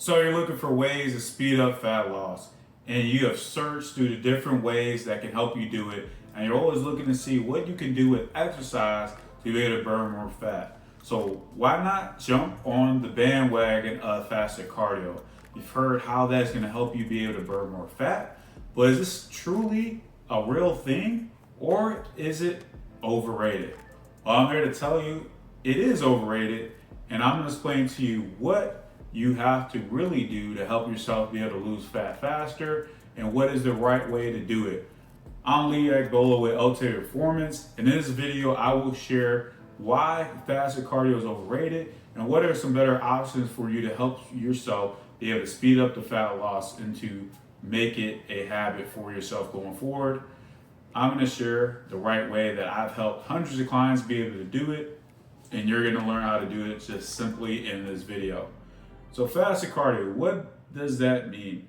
So you're looking for ways to speed up fat loss, and you have searched through the different ways that can help you do it, and you're always looking to see what you can do with exercise to be able to burn more fat. So why not jump on the bandwagon of fasted cardio? You've heard how that's going to help you be able to burn more fat, but is this truly a real thing, or is it overrated? Well, I'm here to tell you it is overrated, and I'm going to explain to you what you have to really do to help yourself be able to lose fat faster and what is the right way to do it. I'm Lee Agbola with Ultimate Performance, and in this video I will share why fasted cardio is overrated and what are some better options for you to help yourself be able to speed up the fat loss and to make it a habit for yourself going forward. I'm going to share the right way that I've helped hundreds of clients be able to do it, and you're going to learn how to do it just simply in this video. So fasted cardio, what does that mean?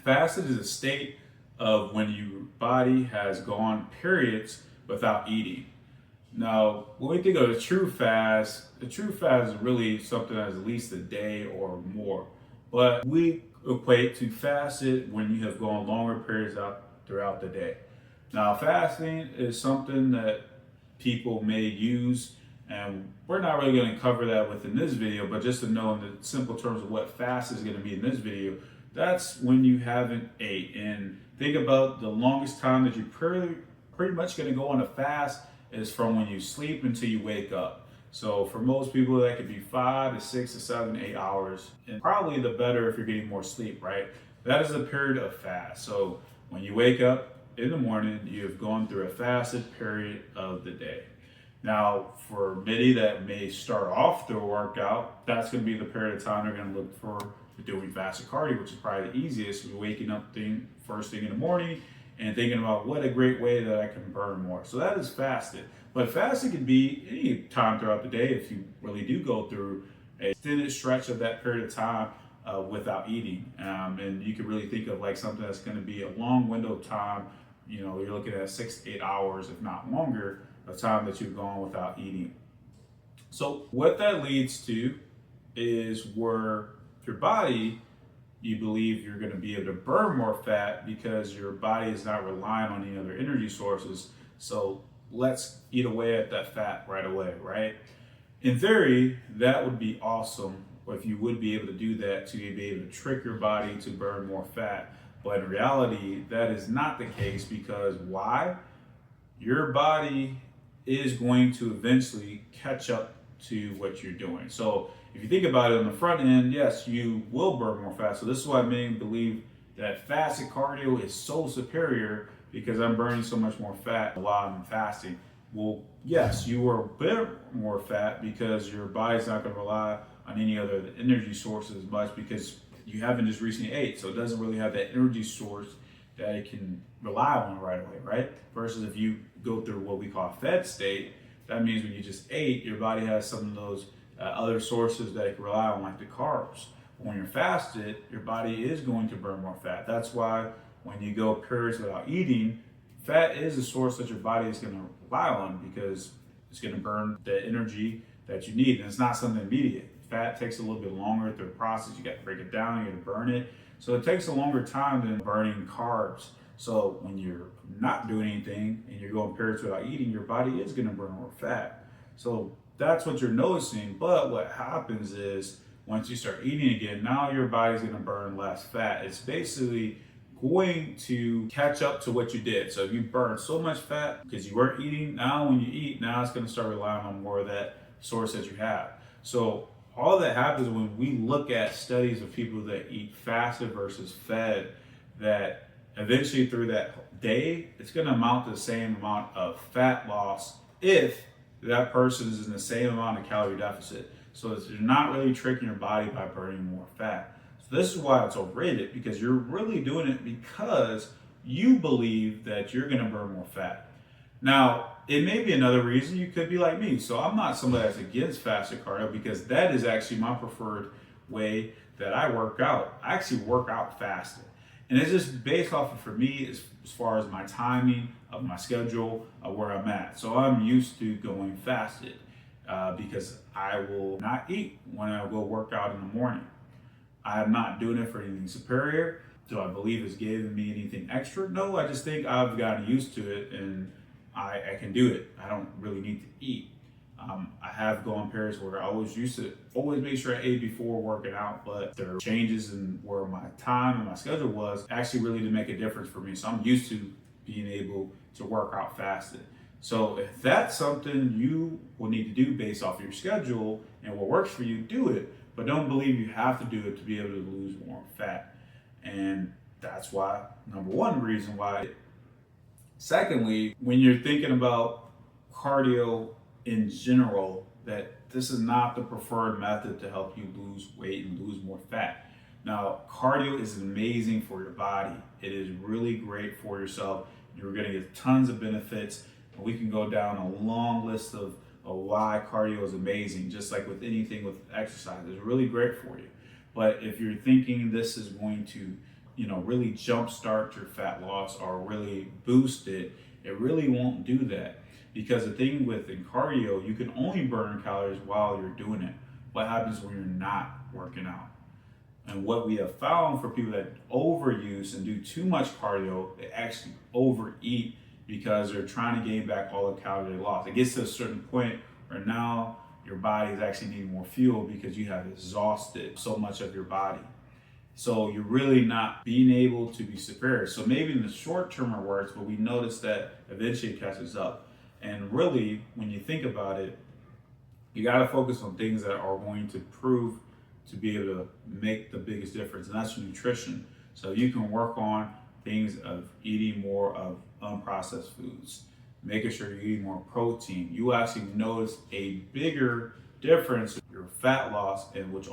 Fasted is a state of when your body has gone periods without eating. Now, when we think of a true fast is really something that's at least a day or more. But we equate to fasted when you have gone longer periods out throughout the day. Now, fasting is something that people may use, and we're not really going to cover that within this video, but just to know in the simple terms of what fast is going to be in this video, that's when you haven't ate. And think about the longest time that you're pretty much going to go on a fast is from when you sleep until you wake up. So for most people, that could be 5 to 6 to 7, 8 hours, and probably the better if you're getting more sleep, right? That is the period of fast. So when you wake up in the morning, you have gone through a fasted period of the day. Now, for many that may start off their workout, that's going to be the period of time they're going to look for doing fasted cardio, which is probably the easiest. We're waking up first thing in the morning and thinking about what a great way that I can burn more. So that is fasted. But fasted can be any time throughout the day if you really do go through an extended stretch of that period of time without eating. And you can really think of like something that's going to be a long window of time. You know, you're looking at 6 to 8 hours, if not longer, of time that you've gone without eating. So what that leads to is where your body, you believe you're going to be able to burn more fat because your body is not relying on any other energy sources. So let's eat away at that fat right away, right? In theory, that would be awesome if you would be able to do that to be able to trick your body to burn more fat. But in reality, that is not the case because why? Your body is going to eventually catch up to what you're doing. So if you think about it on the front end, yes, you will burn more fat. So this is why many believe that fasted cardio is so superior because I'm burning so much more fat while I'm fasting. Well, yes, you will burn more fat because your body's not going to rely on any other energy sources as much because you haven't just recently ate. So it doesn't really have that energy source that it can rely on right away, right? Versus if you go through what we call a fed state, that means when you just ate, your body has some of those other sources that it can rely on, like the carbs. When you're fasted, your body is going to burn more fat. That's why when you go periods without eating, fat is a source that your body is going to rely on because it's going to burn the energy that you need. And it's not something immediate. Fat takes a little bit longer through the process. You got to break it down, you got to burn it. So it takes a longer time than burning carbs. So when you're not doing anything and you're going periods without eating, your body is going to burn more fat. So that's what you're noticing. But what happens is once you start eating again, now your body's going to burn less fat. It's basically going to catch up to what you did. So if you burn so much fat because you weren't eating, now when you eat, now it's going to start relying on more of that source that you have. So all that happens when we look at studies of people that eat fasted versus fed, that eventually through that day, it's going to amount to the same amount of fat loss if that person is in the same amount of calorie deficit. So you're not really tricking your body by burning more fat. So this is why it's overrated, because you're really doing it because you believe that you're going to burn more fat. Now, it may be another reason. You could be like me. So I'm not somebody that's against fasted cardio because that is actually my preferred way that I work out. I actually work out fasted. And it's just based off of, for me, as far as my timing of my schedule, where I'm at. So I'm used to going fasted because I will not eat when I go work out in the morning. I'm not doing it for anything superior. Do I believe it's giving me anything extra? No, I just think I've gotten used to it and I can do it. I don't really need to eat. I have gone periods where I always used to always make sure I ate before working out, but there are changes in where my time and my schedule was actually really to make a difference for me. So I'm used to being able to work out fasted. So if that's something you will need to do based off your schedule and what works for you, do it. But don't believe you have to do it to be able to lose more fat. And that's why, number one reason why. Secondly, when you're thinking about cardio in general, that this is not the preferred method to help you lose weight and lose more fat. Now, cardio is amazing for your body. It is really great for yourself. You're going to get tons of benefits. We can go down a long list of why cardio is amazing, just like with anything with exercise. It's really great for you. But if you're thinking this is going to, really jumpstart your fat loss or really boost it, it really won't do that. Because the thing with in cardio, you can only burn calories while you're doing it. What happens when you're not working out? And what we have found for people that overuse and do too much cardio, they actually overeat because they're trying to gain back all the calories they lost. It gets to a certain point where now your body is actually needing more fuel because you have exhausted so much of your body. So you're really not being able to be superior. So maybe in the short term it works, but we notice that eventually it catches up. And really, when you think about it, you got to focus on things that are going to prove to be able to make the biggest difference, and that's your nutrition. So you can work on things of eating more of unprocessed foods, making sure you're eating more protein. You will actually notice a bigger difference in your fat loss, and which is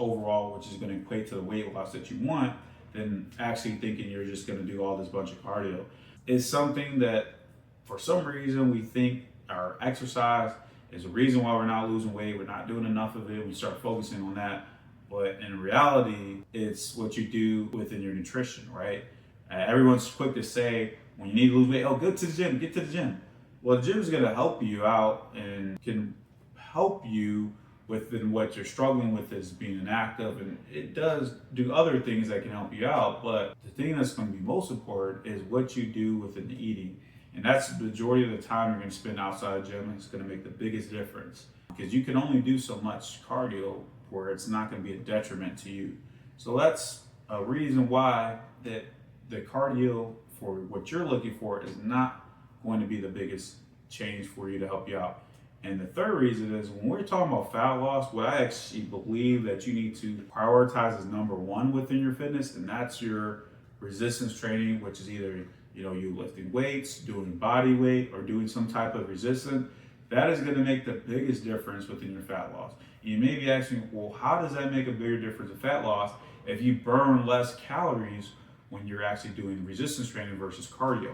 going to equate to the weight loss that you want, than actually thinking you're just going to do all this bunch of cardio. It's something that for some reason we think our exercise is the reason why we're not losing weight, we're not doing enough of it, we start focusing on that. But in reality, it's what you do within your nutrition, right? Everyone's quick to say, when you need to lose weight, oh, get to the gym, get to the gym. Well, the gym is going to help you out and can help you within what you're struggling with is being inactive, and it does do other things that can help you out. But the thing that's going to be most important is what you do within the eating. And that's the majority of the time you're going to spend outside the gym, and it's going to make the biggest difference. Because you can only do so much cardio where it's not going to be a detriment to you. So that's a reason why that the cardio for what you're looking for is not going to be the biggest change for you to help you out. And the third reason is when we're talking about fat loss, what I actually believe that you need to prioritize is number one within your fitness, and that's your resistance training, which is either you lifting weights, doing body weight, or doing some type of resistance. That is going to make the biggest difference within your fat loss. You may be asking, well, how does that make a bigger difference in fat loss if you burn less calories when you're actually doing resistance training versus cardio?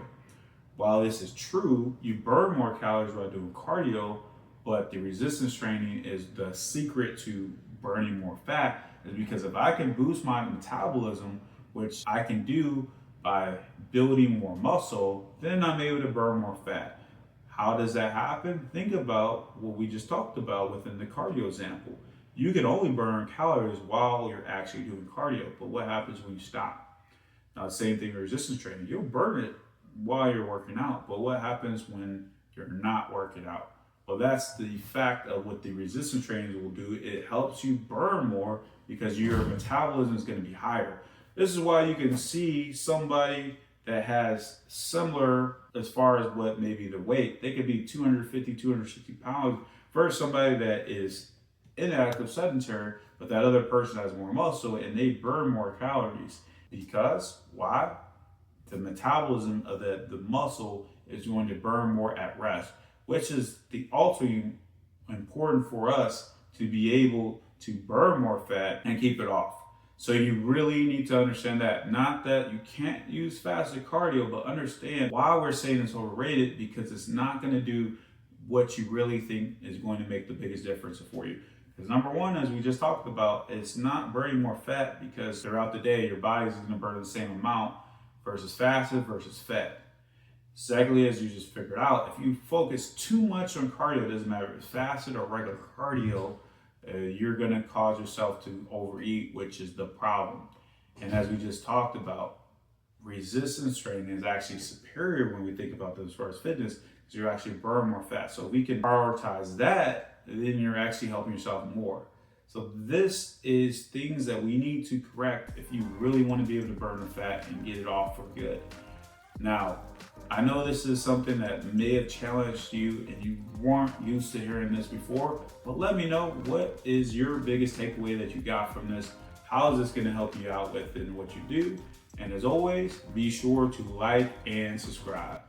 While this is true, you burn more calories while doing cardio, but the resistance training is the secret to burning more fat, is because if I can boost my metabolism, which I can do by building more muscle, then I'm able to burn more fat. How does that happen? Think about what we just talked about within the cardio example. You can only burn calories while you're actually doing cardio, but what happens when you stop? Now, the same thing with resistance training. You'll burn it while you're working out, but what happens when you're not working out? Well, that's the fact of what the resistance training will do. It helps you burn more because your metabolism is going to be higher. This is why you can see somebody that has similar as far as what maybe the weight, they could be 250, 260 pounds versus somebody that is inactive, sedentary, but that other person has more muscle and they burn more calories. Because why? The metabolism of the muscle is going to burn more at rest, which is the ultimately important for us to be able to burn more fat and keep it off. So you really need to understand that. Not that you can't use fasted cardio, but understand why we're saying it's overrated, because it's not going to do what you really think is going to make the biggest difference for you. Because number one, as we just talked about, it's not burning more fat, because throughout the day, your body's going to burn the same amount versus fasted versus fat. Secondly, as you just figured out, if you focus too much on cardio, it doesn't matter if it's fasted or regular cardio, you're going to cause yourself to overeat, which is the problem. And as we just talked about, resistance training is actually superior when we think about this as far as fitness, because you actually burn more fat. So if we can prioritize that, then you're actually helping yourself more. So this is things that we need to correct if you really want to be able to burn the fat and get it off for good. Now, I know this is something that may have challenged you and you weren't used to hearing this before, but let me know, what is your biggest takeaway that you got from this? How is this going to help you out within what you do? And as always, be sure to like and subscribe.